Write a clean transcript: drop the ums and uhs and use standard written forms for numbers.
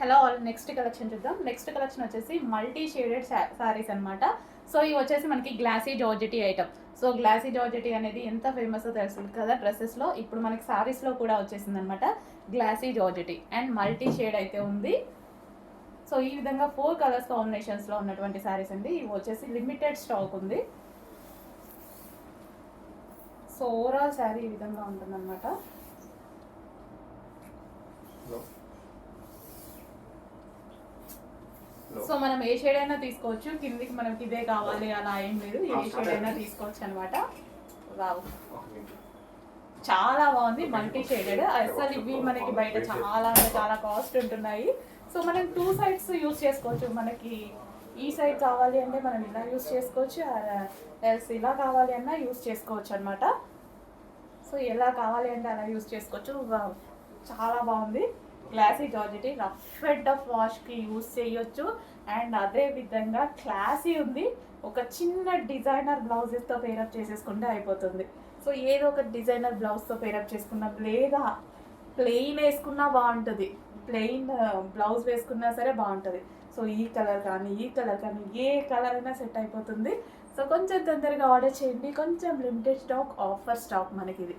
Hello all, next collection చూద్దాం. Next collection వచ్చేసి multi shaded saris అనమాట. సో ఇవి వచ్చేసి మనకి glossy georgette item. So glossy georgette అనేది ఎంత ఫేమస్ తెలుసు కదా డ్రెస్సెస్లో. ఇప్పుడు మనకి శారీస్లో కూడా వచ్చేసింది అనమాట glossy georgette and multi shade అయితే ఉంది. సో ఈ విధంగా 4 కలర్స్ కాంబినేషన్స్లో ఉన్నటువంటి శారీస్ అండి. ఇవి వచ్చేసి లిమిటెడ్ స్టాక్ ఉంది. సో ఓవరాల్ శారీ ఈ విధంగా ఉంటుందన్నమాట. సో మనం ఏ షేడ్ అయినా తీసుకోవచ్చు, కిందికి మనకి ఇదే కావాలి అలా ఏం లేదు, ఏ షేడ్ అయినా తీసుకోవచ్చు అనమాట. వావ్, చాలా బాగుంది, మల్టీ షేడెడ్. అసలు ఇవి మనకి బయట చాలా అంటే చాలా కాస్ట్ ఉంటున్నాయి. సో మనం 2 సైడ్స్ యూస్ చేసుకోవచ్చు. మనకి ఈ సైడ్ కావాలి అంటే మనం ఇలా యూస్ చేసుకోవచ్చు, ఎల్స్ ఇలా కావాలి అన్నా యూస్ చేసుకోవచ్చు అనమాట. సో ఎలా కావాలి అంటే అలా యూస్ చేసుకోవచ్చు. చాలా బాగుంది. Classy georgette, rough and tough వాష్కి యూస్ చేయొచ్చు. అండ్ అదే విధంగా క్లాసీ ఉంది. ఒక చిన్న డిజైనర్ బ్లౌజెస్తో పేరప్ చేసేసుకుంటే అయిపోతుంది. సో ఏదో ఒక డిజైనర్ బ్లౌజ్తో పేరప్ చేసుకున్నాం, లేదా ప్లెయిన్ వేసుకున్నా బాగుంటుంది, ప్లెయిన్ బ్లౌజ్ వేసుకున్నా సరే బాగుంటుంది. సో ఈ కలర్ కానీ ఈ కలర్ కానీ ఏ కలర్ అయినా సెట్ అయిపోతుంది. సో కొంచెం తొందరగా ఆర్డర్ చేయండి. కొంచెం లిమిటెడ్ స్టాక్, ఆఫర్ స్టాక్ మనకి ఇది.